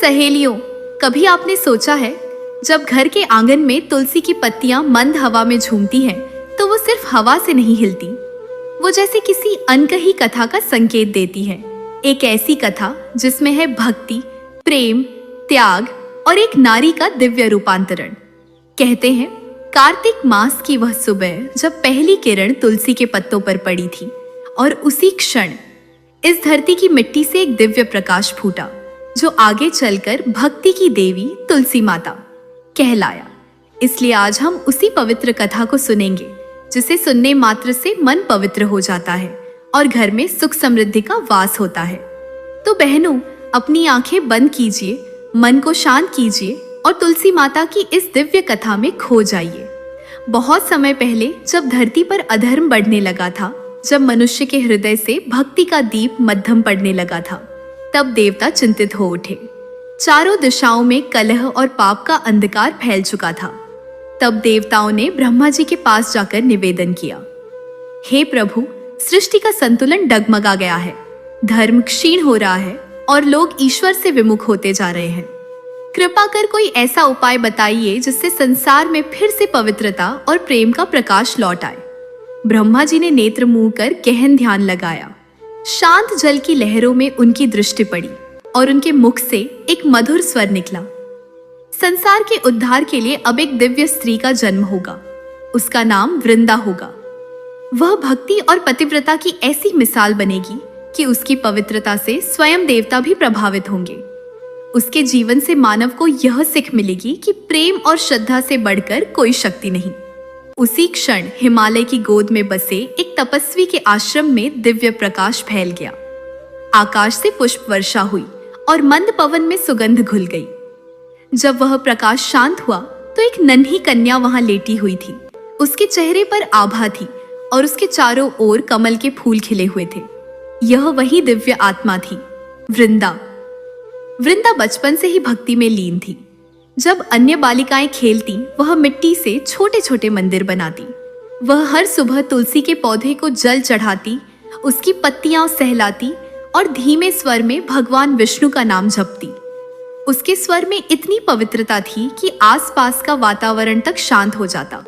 सहेलियों, कभी आपने सोचा है जब घर के आंगन में तुलसी की पत्तियां मंद हवा में झूमती हैं, तो वो सिर्फ हवा से नहीं हिलती, वो जैसे किसी अनकही कथा का संकेत देती है। एक ऐसी कथा जिसमें है भक्ति, प्रेम, त्याग और एक नारी का दिव्य रूपांतरण। कहते हैं कार्तिक मास की वह सुबह जब पहली किरण तुलसी के पत्तों पर पड़ी थी और उसी क्षण इस धरती की मिट्टी से एक दिव्य प्रकाश फूटा जो आगे चलकर भक्ति की देवी तुलसी माता कहलाया। इसलिए आज हम उसी पवित्र कथा को सुनेंगे जिसे सुनने मात्र से मन पवित्र हो जाता है और घर में सुख समृद्धि का वास होता है। तो बहनों, अपनी आंखें बंद कीजिए, मन को शांत कीजिए और तुलसी माता की इस दिव्य कथा में खो जाइए। बहुत समय पहले जब धरती पर अधर्म बढ़ने लगा था, जब मनुष्य के हृदय से भक्ति का दीप मध्यम पड़ने लगा था, तब देवता चिंतित हो उठे। चारों दिशाओं में कलह और पाप का अंधकार फैल चुका था। तब देवताओं ने ब्रह्मा जी के पास जाकर निवेदन किया, हे प्रभु, सृष्टि का संतुलन डगमगा गया है, धर्म क्षीण हो रहा है और लोग ईश्वर से विमुख होते जा रहे हैं। कृपा कर कोई ऐसा उपाय बताइए जिससे संसार में फिर से पवित्रता और प्रेम का प्रकाश लौट आए। ब्रह्मा जी ने नेत्र मूंद कर गहन ध्यान लगाया। शांत जल की लहरों में उनकी दृष्टि पड़ी और उनके मुख से एक मधुर स्वर निकला। संसार के उद्धार के लिए अब एक दिव्य स्त्री का जन्म होगा, उसका नाम वृंदा होगा। वह भक्ति और पतिव्रता की ऐसी मिसाल बनेगी कि उसकी पवित्रता से स्वयं देवता भी प्रभावित होंगे। उसके जीवन से मानव को यह सीख मिलेगी कि प्रेम और श्रद्धा से बढ़कर कोई शक्ति नहीं। उसी क्षण हिमालय की गोद में बसे एक तपस्वी के आश्रम में दिव्य प्रकाश फैल गया। आकाश से पुष्प वर्षा हुई और मंद पवन में सुगंध घुल गई। जब वह प्रकाश शांत हुआ तो एक नन्ही कन्या वहां लेटी हुई थी। उसके चेहरे पर आभा थी और उसके चारों ओर कमल के फूल खिले हुए थे। यह वही दिव्य आत्मा थी, वृंदा। वृंदा बचपन से ही भक्ति में लीन थी। जब अन्य बालिकाएं खेलती, वह मिट्टी से छोटे छोटे मंदिर बनाती। वह हर सुबह तुलसी के पौधे को जल चढ़ाती, उसकी पत्तियां सहलाती और धीमे स्वर में भगवान विष्णु का नाम जपती। उसके स्वर में इतनी पवित्रता थी कि आसपास का वातावरण तक शांत हो जाता।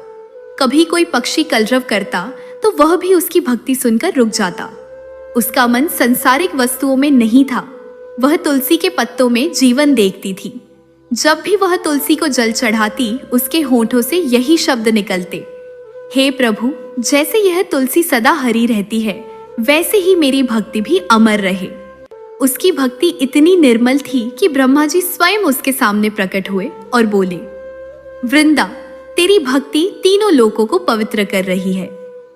कभी कोई पक्षी कलरव करता तो वह भी उसकी भक्ति सुनकर रुक जाता। उसका मन संसारिक वस्तुओं में नहीं था, वह तुलसी के पत्तों में जीवन देखती थी। जब भी वह तुलसी को जल चढ़ाती, उसके होठों से यही शब्द निकलते, हे प्रभु, जैसे यह तुलसी सदा हरी रहती है, वैसे ही मेरी भक्ति भी अमर रहे। उसकी भक्ति इतनी निर्मल थी कि ब्रह्मा जी स्वयं उसके सामने प्रकट हुए और बोले, वृंदा, तेरी भक्ति तीनों लोकों को पवित्र कर रही है।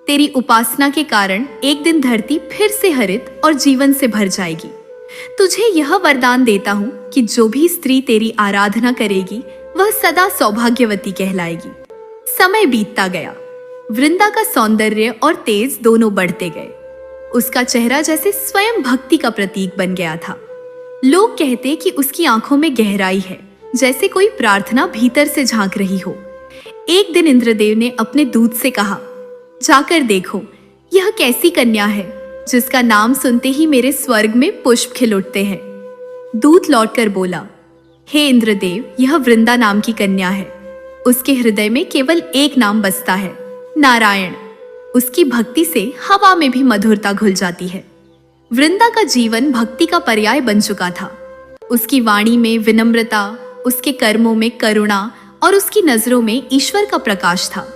तेरी उपासना के कारण एक दिन धरती फिर से हरित और जीवन से भर जाएगी। तुझे यह वरदान देता हूँ कि जो भी स्त्री तेरी आराधना करेगी वह सदा सौभाग्यवती कहलाएगी। समय बीतता गया। वृंदा का सौंदर्य और तेज दोनों बढ़ते गए। उसका चेहरा जैसे स्वयं भक्ति का प्रतीक बन गया था। लोग कहते कि उसकी आंखों में गहराई है, जैसे कोई प्रार्थना भीतर से झांक रही हो। एक दिन इंद्रदेव ने अपने दूत से कहा, जाकर देखो, यह कैसी कन्या है जिसका नाम सुनते ही मेरे स्वर्ग में पुष्प खिल उठते हैं। दूत लौटकर बोला, हे इंद्रदेव, यह वृंदा नाम की कन्या है। उसके हृदय में केवल एक नाम बसता है, नारायण। उसकी भक्ति से हवा में भी मधुरता घुल जाती है। वृंदा का जीवन भक्ति का पर्याय बन चुका था। उसकी वाणी में विनम्रता, उसके कर्मों में करुणा और उसकी नजरों में ईश्वर का प्रकाश था।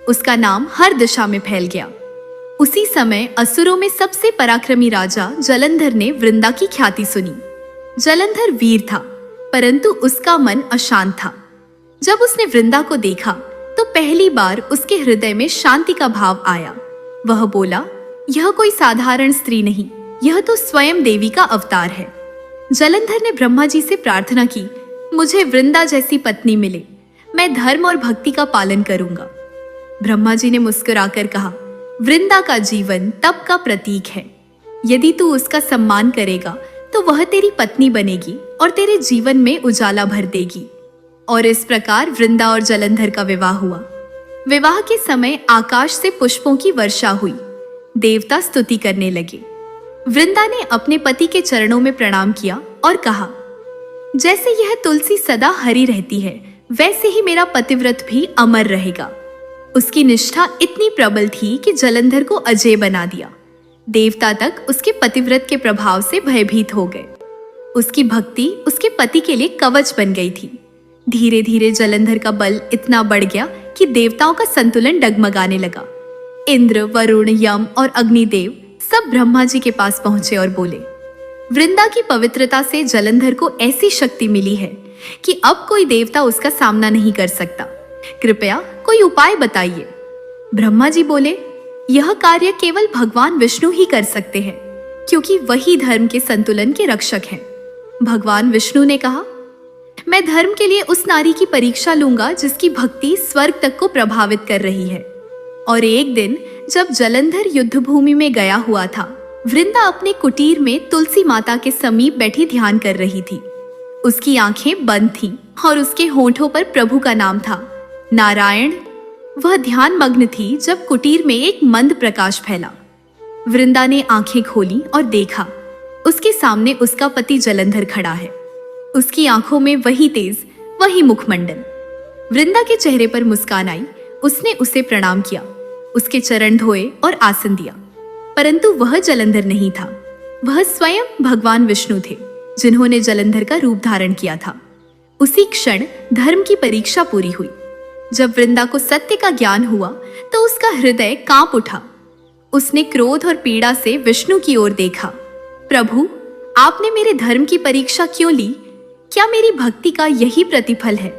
उसका नाम हर दिशा में फैल गया। उसी समय असुरों में सबसे पराक्रमी राजा जलंधर ने वृंदा की ख्याति सुनी। जलंधर वीर था, परंतु उसका मन अशांत था। जब उसने वृंदा को देखा तो पहली बार उसके हृदय में शांति का भाव आया। वह बोला, यह कोई साधारण स्त्री नहीं, यह तो स्वयं देवी का अवतार है। जलंधर ने ब्रह्मा जी से प्रार्थना की, मुझे वृंदा जैसी पत्नी मिले, मैं धर्म और भक्ति का पालन करूंगा। ब्रह्मा जी ने मुस्कुराकर कहा, वृंदा का जीवन तप का प्रतीक है। यदि तू उसका सम्मान करेगा तो वह तेरी पत्नी बनेगी और तेरे जीवन में उजाला भर देगी। और इस प्रकार वृंदा और जलंधर का विवाह हुआ। विवाह के समय आकाश से पुष्पों की वर्षा हुई। देवता स्तुति करने लगे। वृंदा ने अपने पति के चरणों में प्रणाम किया और कहा, जैसे यह तुलसी सदा हरी रहती है, वैसे ही मेरा पतिव्रत भी अमर रहेगा। उसकी निष्ठा इतनी प्रबल थी कि जलंधर को अजेय बना दिया। देवता तक उसके पतिव्रत के प्रभाव से भयभीत हो गए। उसकी भक्ति उसके पति के लिए कवच बन गई थी। धीरे धीरे जलंधर का बल इतना बढ़ गया कि देवताओं का संतुलन डगमगाने लगा। इंद्र, वरुण, यम और अग्निदेव सब ब्रह्मा जी के पास पहुंचे और बोले, वृंदा की पवित्रता से जलंधर को ऐसी शक्ति मिली है कि अब कोई देवता उसका सामना नहीं कर सकता। कृपया कोई उपाय बताइए। ब्रह्मा जी बोले, यह कार्य केवल भगवान विष्णु ही कर सकते हैं, क्योंकि वही धर्म के संतुलन के रक्षक हैं। भगवान विष्णु ने कहा, मैं धर्म के लिए उस नारी की परीक्षा लूंगा जिसकी भक्ति स्वर्ग तक को प्रभावित कर रही है। और एक दिन जब जलंधर युद्ध भूमि में गया हुआ था, वृंदा अपने कुटीर में तुलसी माता के समीप बैठी ध्यान कर रही थी। उसकी आंखें बंद थीं और उसके होठों पर प्रभु का नाम था, नारायण। वह ध्यान मग्न थी जब कुटीर में एक मंद प्रकाश फैला। वृंदा ने आंखें खोली और देखा, उसके सामने उसका पति जलंधर खड़ा है। उसकी आंखों में वही तेज, वही मुखमंडल। वृंदा के चेहरे पर मुस्कान आई। उसने उसे प्रणाम किया, उसके चरण धोए और आसन दिया। परंतु वह जलंधर नहीं था, वह स्वयं भगवान विष्णु थे, जिन्होंने जलंधर का रूप धारण किया था। उसी क्षण धर्म की परीक्षा पूरी हुई। जब वृंदा को सत्य का ज्ञान हुआ तो उसका हृदय कांप उठा। उसने क्रोध और पीड़ा से विष्णु की ओर देखा। प्रभु, आपने मेरे धर्म की परीक्षा क्यों ली? क्या मेरी भक्ति का यही प्रतिफल है?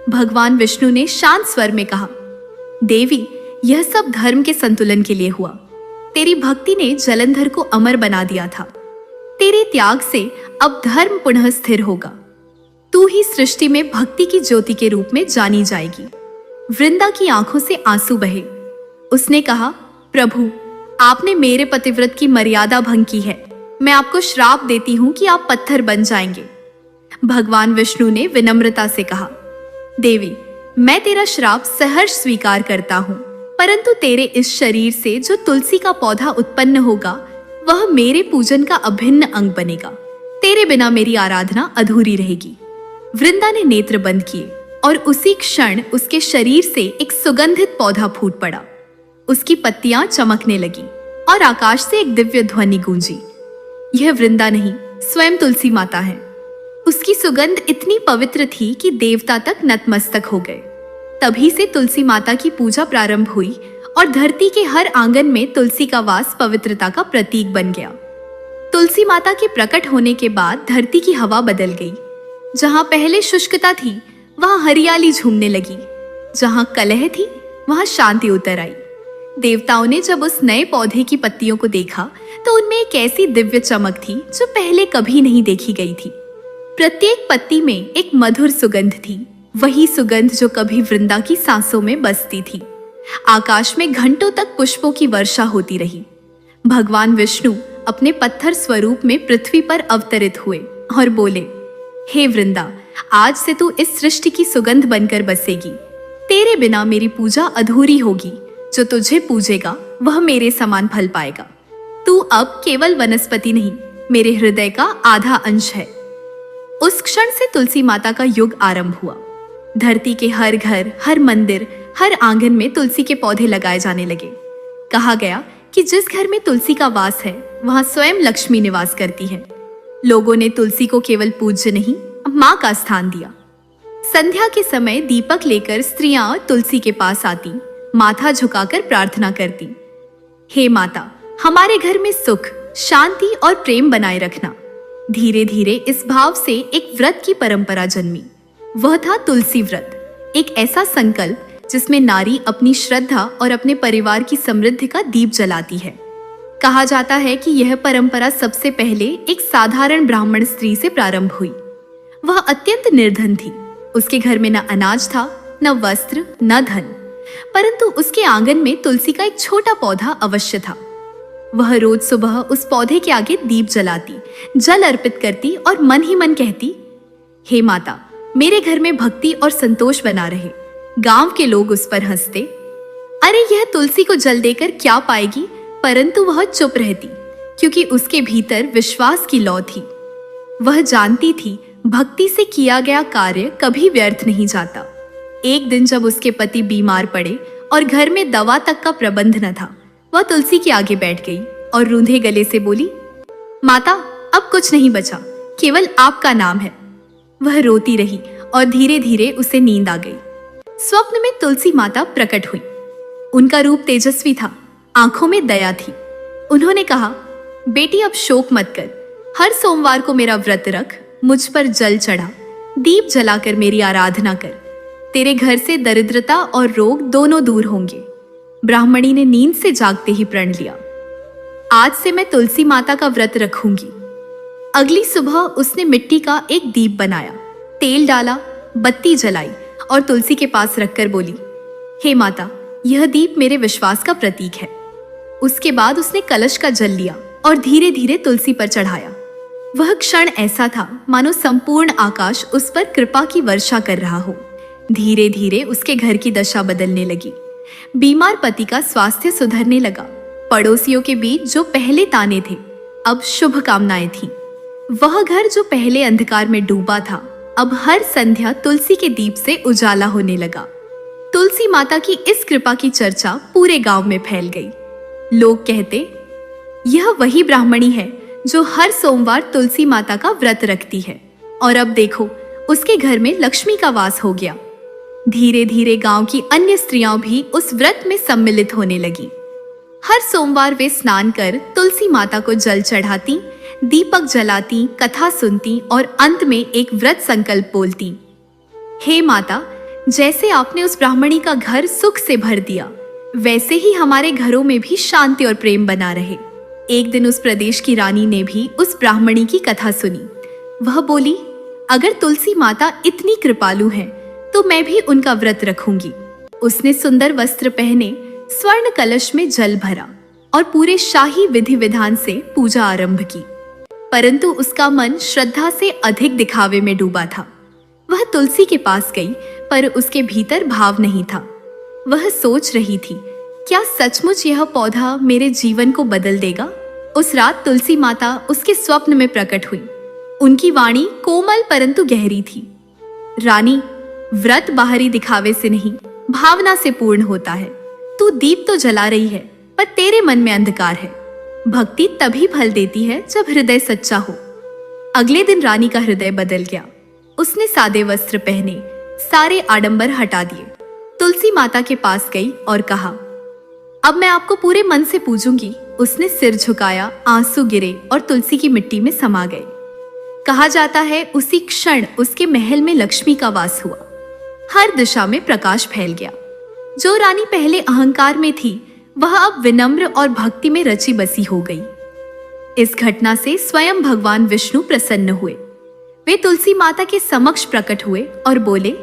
भगवान विष्णु ने शांत स्वर में कहा, देवी, यह सब धर्म के संतुलन के लिए हुआ। तेरी भक्ति ने जलंधर को अमर बना दिया था। तेरे त्याग से अब धर्म पुनः स्थिर होगा। तू ही सृष्टि में भक्ति की ज्योति के रूप में जानी जाएगी। वृंदा की आंखों से आंसू बहे। उसने कहा, प्रभु, आपने मेरे पतिव्रत की मर्यादा भंग की है। मैं आपको श्राप देती हूं कि आप पत्थर बन जाएंगे। भगवान विष्णु ने विनम्रता से कहा, देवी, मैं तेरा श्राप सहर्ष स्वीकार करता हूं, परंतु तेरे इस शरीर से जो तुलसी का पौधा उत्पन्न होगा, वह मेरे पूजन का अभिन्न अंग बनेगा। तेरे बिना मेरी आराधना अधूरी रहेगी। वृंदा ने नेत्र बंद किए और उसी क्षण उसके शरीर से एक सुगंधित पौधा फूट पड़ा। उसकी पत्तियां चमकने लगी और आकाश से एक दिव्य ध्वनि गूंजी, यह वृंदा नहीं, स्वयं तुलसी माता है। उसकी सुगंध इतनी पवित्र थी कि देवता तक नतमस्तक हो गए। तभी से तुलसी माता की पूजा प्रारंभ हुई और धरती के हर आंगन में तुलसी का वास पवित्रता का प्रतीक बन गया। तुलसी माता के प्रकट होने के बाद धरती की हवा बदल गई। जहां पहले शुष्कता थी, वहां हरियाली झूमने लगी। जहां कलह थी, वहां शांति उतर आई। देवताओं ने जब उस नए पौधे की पत्तियों को देखा तो उनमें एक ऐसी दिव्य चमक थी जो पहले कभी नहीं देखी गई थी। प्रत्येक पत्ती में एक मधुर सुगंध थी, वही सुगंध जो कभी वृंदा की सांसों में बसती थी। आकाश में घंटों तक पुष्पों की वर्षा होती रही। भगवान विष्णु अपने पत्थर स्वरूप में पृथ्वी पर अवतरित हुए और बोले, हे वृंदा, आज से तू इस सृष्टि की सुगंध बनकर बसेगी। तेरे बिना मेरी पूजा अधूरी होगी। जो तुझे पूजेगा वह मेरे समान फल पाएगा। तू अब केवल वनस्पति नहीं, मेरे हृदय का आधा अंश है। उस क्षण से तुलसी माता का युग आरंभ हुआ। धरती के हर घर, हर मंदिर, हर आंगन में तुलसी के पौधे लगाए जाने लगे। कहा गया कि जिस घर में तुलसी का वास है, वहां स्वयं लक्ष्मी निवास करती है। लोगों ने तुलसी को केवल पूज्य नहीं, मां का स्थान दिया। संध्या के समय दीपक लेकर स्त्रियां तुलसी के पास आती, माथा झुकाकर प्रार्थना करती, हे माता, हमारे घर में सुख, शांति और प्रेम बनाए रखना। धीरे धीरे इस भाव से एक व्रत की परंपरा जन्मी। वह था तुलसी व्रत, एक ऐसा संकल्प जिसमें नारी अपनी श्रद्धा और अपने परिवार की समृद्धि का दीप जलाती है। कहा जाता है कि यह परंपरा सबसे पहले एक साधारण ब्राह्मण स्त्री से प्रारंभ हुई। वह अत्यंत निर्धन थी। उसके घर में न अनाज था, न वस्त्र, न धन, परंतु उसके आंगन में तुलसी का एक छोटा पौधा अवश्य था। वह रोज सुबह उस पौधे के आगे दीप जलाती, जल अर्पित करती और मन ही मन कहती, हे माता, मेरे घर में भक्ति और संतोष बना रहे। गांव के लोग उस पर हंसते, अरे यह तुलसी को जल देकर क्या पाएगी, परंतु वह चुप रहती, क्योंकि उसके भीतर विश्वास की लौ थी। वह जानती थी भक्ति से किया गया कार्य कभी व्यर्थ नहीं जाता। एक दिन जब उसके पति बीमार पड़े और घर में दवा तक का प्रबंध न था, वह तुलसी के आगे बैठ गई और रूंधे गले से बोली, माता, अब कुछ नहीं बचा, केवल आपका नाम है। वह रोती रही और धीरे धीरे उसे नींद आ गई। स्वप्न में तुलसी माता प्रकट हुई। उनका रूप तेजस्वी था, आंखों में दया थी। उन्होंने कहा, बेटी, अब शोक मत कर। हर सोमवार को मेरा व्रत रख, मुझ पर जल चढ़ा, दीप जलाकर मेरी आराधना कर। तेरे घर से दरिद्रता और रोग दोनों दूर होंगे। ब्राह्मणी ने नींद से जागते ही प्रण लिया, आज से मैं तुलसी माता का व्रत रखूंगी। अगली सुबह उसने मिट्टी का एक दीप बनाया, तेल डाला, बत्ती जलाई और तुलसी के पास रखकर बोली, हे माता, यह दीप मेरे विश्वास का प्रतीक है। उसके बाद उसने कलश का जल लिया और धीरे धीरे तुलसी पर चढ़ाया। वह क्षण ऐसा था मानो संपूर्ण आकाश उस पर कृपा की वर्षा कर रहा हो। धीरे धीरे उसके घर की दशा बदलने लगी। बीमार पति का स्वास्थ्य सुधरने लगा। पड़ोसियों के बीच जो पहले ताने थे, अब शुभ कामनाएं थीं। वह घर जो पहले अंधकार में डूबा था, अब हर संध्या तुलसी के दीप से उजाला होने लगा। तुलसी माता की इस कृपा की चर्चा पूरे गांव में फैल गई। लोग कहते, यह वही ब्राह्मणी है जो हर सोमवार तुलसी माता का व्रत रखती है, और अब देखो, उसके घर में लक्ष्मी का वास हो गया। धीरे धीरे गांव की अन्य स्त्रियां भी उस व्रत में सम्मिलित होने लगी। हर सोमवार वे स्नान कर तुलसी माता को जल चढ़ाती, दीपक जलाती, कथा सुनती और अंत में एक व्रत संकल्प बोलती, हे माता, जैसे आपने उस ब्राह्मणी का घर सुख से भर दिया, वैसे ही हमारे घरों में भी शांति और प्रेम बना रहे। एक दिन उस प्रदेश की रानी ने भी उस ब्राह्मणी की कथा सुनी। वह बोली, अगर तुलसी माता इतनी कृपालु हैं, तो मैं भी उनका व्रत रखूंगी। उसने सुंदर वस्त्र पहने, स्वर्ण कलश में जल भरा और पूरे शाही विधि विधान से पूजा आरंभ की। परंतु उसका मन श्रद्धा से अधिक दिखावे में डूबा था। वह तुलसी के पास गई, पर उसके भीतर भाव नहीं था। वह सोच रही थी, क्या सचमुच यह पौधा मेरे जीवन को बदल देगा? उस रात तुलसी माता उसके स्वप्न में प्रकट हुई। उनकी वाणी कोमल परंतु गहरी थी। रानी, व्रत बाहरी दिखावे से नहीं, भावना से पूर्ण होता है। तू दीप तो जला रही है, पर तेरे मन में अंधकार है। भक्ति तभी फल देती है जब हृदय सच्चा हो। अगले दिन रानी का हृदय बदल गया। उसने सादे वस्त्र पहने, सारे आडंबर हटा दिए, तुलसी माता के पास गई और कहा, अब मैं आपको पूरे मन से पूजूंगी। उसने सिर झुकाया, आंसू गिरे और तुलसी की मिट्टी में समा गए। कहा जाता है, उसी क्षण उसके महल में लक्ष्मी का वास हुआ। हर दिशा में प्रकाश फैल गया। जो रानी पहले अहंकार में थी, वह अब विनम्र और भक्ति में रची बसी हो गई। इस घटना से स्वयं भगवान विष्णु प्रसन्न हुए। वे तुलसी माता के समक्ष प्रकट हुए और बोले,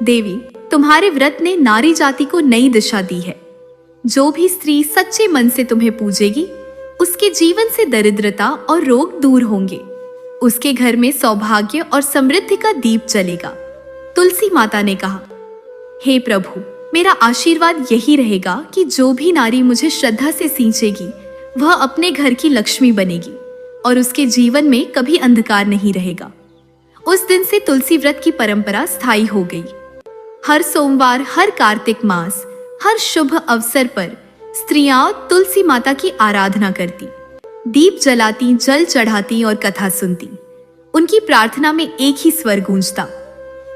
देवी, तुम्हारे व्रत ने नारी जाति को नई दिशा दी है। जो भी स्त्री सच्चे मन से तुम्हें पूजेगी, उसके जीवन से दरिद्रता और रोग दूर होंगे। उसके घर में सौभाग्य और समृद्धि का दीप जलेगा। तुलसी माता ने कहा, हे प्रभु, मेरा आशीर्वाद यही रहेगा कि जो भी नारी मुझे श्रद्धा से सींचेगी, वह अपने घर की लक्ष्मी बनेगी और उसके जीवन में कभी अंधकार नहीं रहेगा। उस दिन से तुलसी व्रत की परंपरा स्थायी हो गई। हर सोमवार, हर कार्तिक मास, हर शुभ अवसर पर स्त्रियां तुलसी माता की आराधना करती, दीप जलाती, जल चढ़ाती और कथा सुनती। उनकी प्रार्थना में एक ही स्वर गूंजता,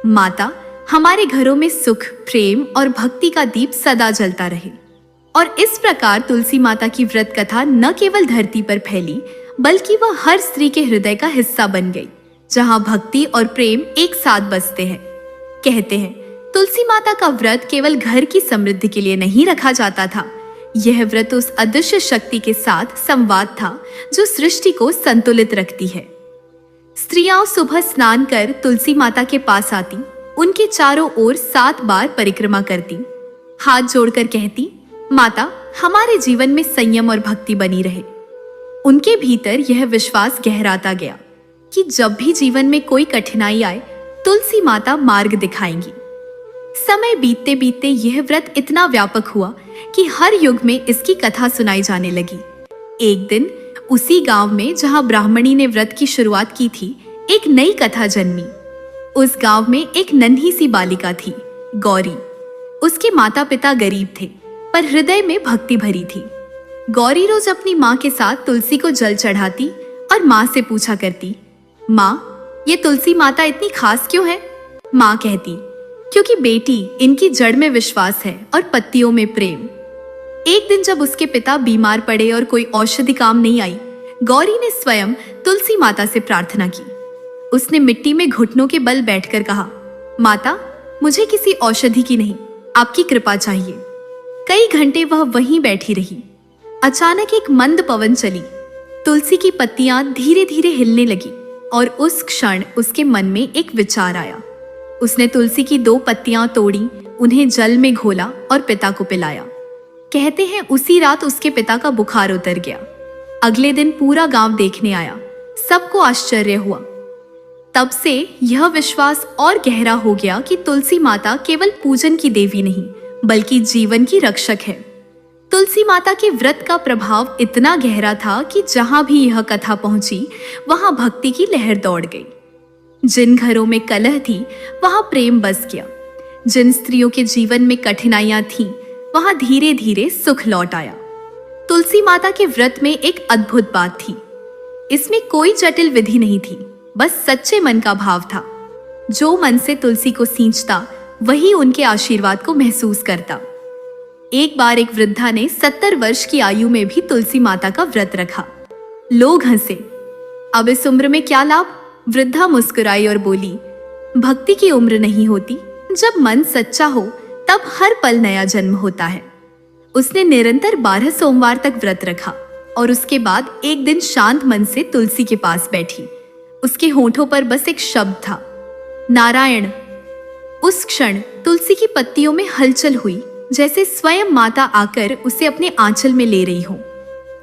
माता, हमारे घरों में सुख, प्रेम और भक्ति का दीप सदा जलता रहे। और इस प्रकार तुलसी माता की व्रत कथा न केवल धरती पर फैली, बल्कि वह हर स्त्री के हृदय का हिस्सा बन गई, जहां भक्ति और प्रेम एक साथ बसते हैं। कहते हैं, तुलसी माता का व्रत केवल घर की समृद्धि के लिए नहीं रखा जाता था। यह व्रत उस अदृश्य शक्ति के साथ संवाद था जो सृष्टि को संतुलित रखती है। स्त्रियां सुबह स्नान कर तुलसी माता के पास आती, उनके चारों ओर 7 बार परिक्रमा करती, हाथ जोड़कर कहती, माता, हमारे जीवन में संयम और भक्ति बनी रहे। उनके भीतर यह विश्वास गहराता गया कि जब भी जीवन में कोई कठिनाई आए, तुलसी माता मार्ग दिखाएंगी। समय बीतते बीतते यह व्रत इतना व्यापक हुआ कि हर युग में इसकी कथा सुनाई जाने लगी। एक दिन उसी गांव में जहां ब्राह्मणी ने व्रत की शुरुआत की थी, एक नई कथा जन्मी। उस गांव में एक नन्ही सी बालिका थी, गौरी। उसके माता पिता गरीब थे, पर हृदय में भक्ति भरी थी। गौरी रोज अपनी माँ के साथ तुलसी को जल चढ़ाती और माँ से पूछा करती, माँ, ये तुलसी माता इतनी खास क्यों है? माँ कहती, क्योंकि बेटी, इनकी जड़ में विश्वास है और पत्तियों में प्रेम। एक दिन जब उसके पिता बीमार पड़े और कोई औषधि काम नहीं आई, गौरी ने स्वयं तुलसी माता से प्रार्थना की। उसने मिट्टी में घुटनों के बल बैठकर कहा, माता, मुझे किसी औषधि की नहीं, आपकी कृपा चाहिए। कई घंटे वह वहीं बैठी रही। अचानक एक मंद पवन चली, तुलसी की पत्तियां धीरे धीरे हिलने लगी और उस क्षण उसके मन में एक विचार आया। उसने तुलसी की 2 पत्तियां तोड़ी, उन्हें जल में घोला और पिता को पिलाया। कहते हैं उसी रात उसके पिता का बुखार उतर गया। अगले दिन पूरा गांव देखने आया। सबको आश्चर्य हुआ। तब से यह विश्वास और गहरा हो गया कि तुलसी माता केवल पूजन की देवी नहीं, बल्कि जीवन की रक्षक है। तुलसी माता के व्रत का प्रभाव इतना गहरा था कि जहां भी यह कथा पहुंची, वहां भक्ति की लहर दौड़ गई। जिन घरों में कलह थी, वहां प्रेम बस गया। जिन स्त्रियों के जीवन में कठिनाइयां थीं, वहां धीरे धीरे सुख लौट आया। तुलसी माता के व्रत में एक अद्भुत बात थी। इसमें कोई जटिल विधि नहीं थी, बस सच्चे मन का भाव था। जो मन से तुलसी को सींचता, वही उनके आशीर्वाद को महसूस करता। एक बार एक वृद्धा ने 70 वर्ष की आयु में भी तुलसी माता का व्रत रखा। लोग हंसे। अब इस उम्र में क्या लाभ? वृद्धा मुस्कुराई और बोली, भक्ति की उम्र नहीं होती, जब मन सच्चा हो तब हर पल नया जन्म होता है। उसने निरंतर 12 सोमवार तक व्रत रखा और उसके बाद एक दिन शांत मन से तुलसी के पास बैठी। उसके होठों पर बस एक शब्द था, नारायण। उस क्षण तुलसी की पत्तियों में हलचल हुई, जैसे स्वयं माता आकर उसे अपने आंचल में ले रही हो।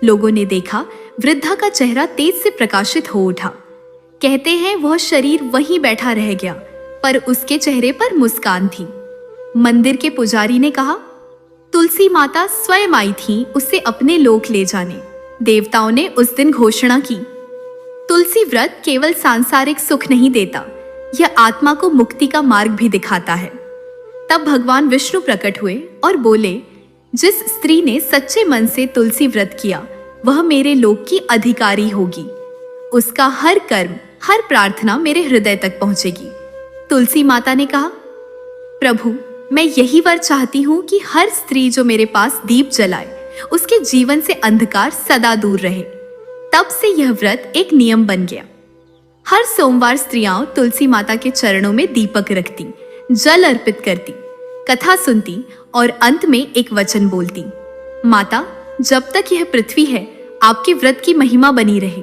लोगों ने देखा, वृद्धा का चेहरा तेज से प्रकाशित हो उठा। कहते हैं वह शरीर वहीं बैठा रह गया, पर उसके चेहरे पर मुस्कान थी। मंदिर के पुजारी ने कहा, तुलसी माता स्वयं आई थी उसे अपने लोक ले जाने। देवताओं ने उस दिन घोषणा की। तुलसी व्रत केवल सांसारिक सुख नहीं देता, यह आत्मा को मुक्ति का मार्ग भी दिखाता है। तब भगवान विष्णु प्रकट हुए और बोले, जिस स्त्री ने सच्चे मन से तुलसी व्रत किया, वह मेरे लोक की अधिकारी होगी। उसका हर कर्म, हर प्रार्थना मेरे हृदय तक पहुंचेगी। तुलसी माता ने कहा, प्रभु, मैं यही वर चाहती हूँ कि हर स्त्री जो मेरे पास दीप जलाए, उसके जीवन से अंधकार सदा दूर रहे। तब से यह व्रत एक नियम बन गया। हर सोमवार स्त्रियां तुलसी माता के चरणों में दीपक रखती, जल अर्पित करती, कथा सुनती और अंत में एक वचन बोलती, माता, जब तक यह पृथ्वी है, आपके व्रत की महिमा बनी रहे।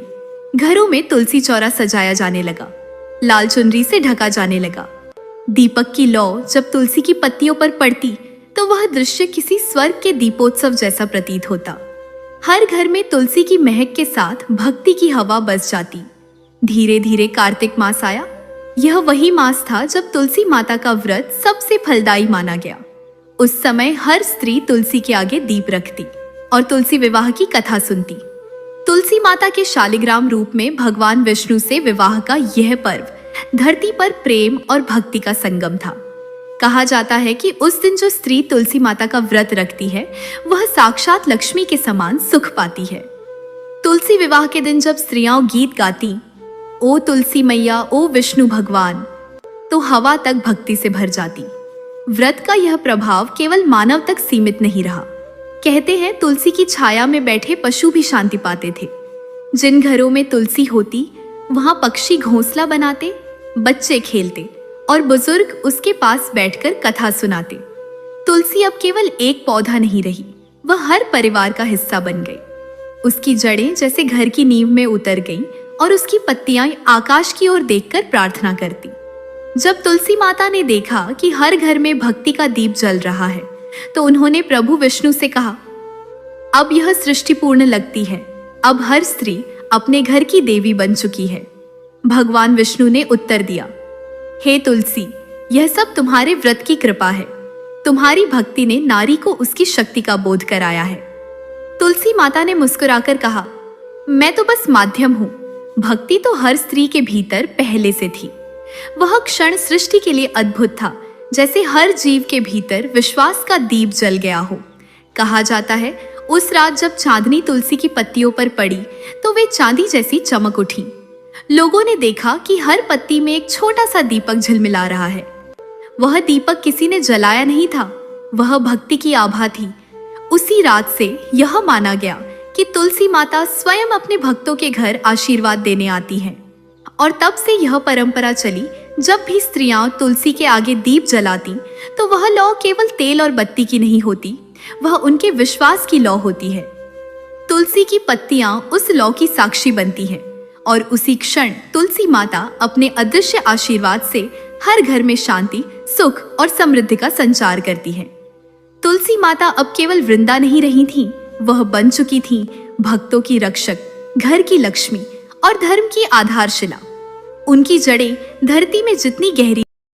घरों में तुलसी चौरा सजाया जाने लगा, लाल चुनरी से ढका जाने लगा। दीपक की लौ जब तुलसी की पत्तियों पर पड़ती, तो वह दृश्य किसी स्वर्ग के दीपोत्सव जैसा प्रतीत होता। हर घर में तुलसी की महक के साथ भक्ति की हवा बस जाती। धीरे धीरे कार्तिक मास आया। यह वही मास था जब तुलसी माता का व्रत सबसे फलदायी माना गया। उस समय हर स्त्री तुलसी के आगे दीप रखती और तुलसी विवाह की कथा सुनती। तुलसी माता के शालिग्राम रूप में भगवान विष्णु से विवाह का यह पर्व धरती पर प्रेम और भक्ति का संगम था। कहा जाता है कि उस दिन जो स्त्री तुलसी माता का व्रत रखती है, वह साक्षात लक्ष्मी के समान सुख पाती है। तुलसी विवाह के दिन जब स्त्रियां गीत गाती, ओ तुलसी मैया, ओ विष्णु भगवान, तो हवा तक भक्ति से भर जाती। व्रत का यह प्रभाव केवल मानव तक सीमित नहीं रहा। कहते हैं तुलसी की छाया में बैठे पशु भी शांति पाते थे। जिन घरों में तुलसी होती, वहां पक्षी घोंसला बनाते, बच्चे खेलते और बुजुर्ग उसके पास बैठकर कथा सुनाते। तुलसी अब केवल एक पौधा नहीं रही, वह हर परिवार का हिस्सा बन गई। उसकी जड़ें जैसे घर की नींव में उतर गईं और उसकी पत्तियां आकाश की ओर देखकर प्रार्थना करती। जब तुलसी माता ने देखा कि हर घर में भक्ति का दीप जल रहा है, तो उन्होंने प्रभु विष्णु से कहा, अब यह सृष्टि पूर्ण लगती है। अब हर स्त्री अपने घर की देवी बन चुकी है। भगवान विष्णु ने उत्तर दिया, हे तुलसी, यह सब तुम्हारे व्रत की कृपा है। तुम्हारी भक्ति ने नारी को उसकी शक्ति का बोध कराया है। तुलसी माता ने मुस्कुराकर कहा, मैं तो बस माध्यम हूँ। भक्ति तो हर स्त्री के भीतर पहले से थी। वह क्षण सृष्टि के लिए अद्भुत था, जैसे हर जीव के भीतर विश्वास का दीप जल गया हो। कहा जाता है उस रात जब चांदनी तुलसी की पत्तियों पर पड़ी तो वे चांदी जैसी चमक उठी। लोगों ने देखा कि हर पत्ती में एक छोटा सा दीपक झिलमिला रहा है। वह दीपक किसी ने जलाया नहीं था, वह भक्ति की आभा थी। उसी रात से यह माना गया कि तुलसी माता स्वयं अपने भक्तों के घर आशीर्वाद देने आती हैं। और तब से यह परंपरा चली, जब भी स्त्रियां तुलसी के आगे दीप जलाती तो वह लौ केवल तेल और बत्ती की नहीं होती, वह उनके विश्वास की लौ होती है। तुलसी की पत्तियां उस लौ की साक्षी बनती हैं और उसी क्षण तुलसी माता अपने अदृश्य आशीर्वाद से हर घर में शांति, सुख और समृद्धि का संचार करती है। तुलसी माता अब केवल वृंदा नहीं रही थी, वह बन चुकी थी भक्तों की रक्षक, घर की लक्ष्मी और धर्म की आधारशिला। उनकी जड़ें धरती में जितनी गहरी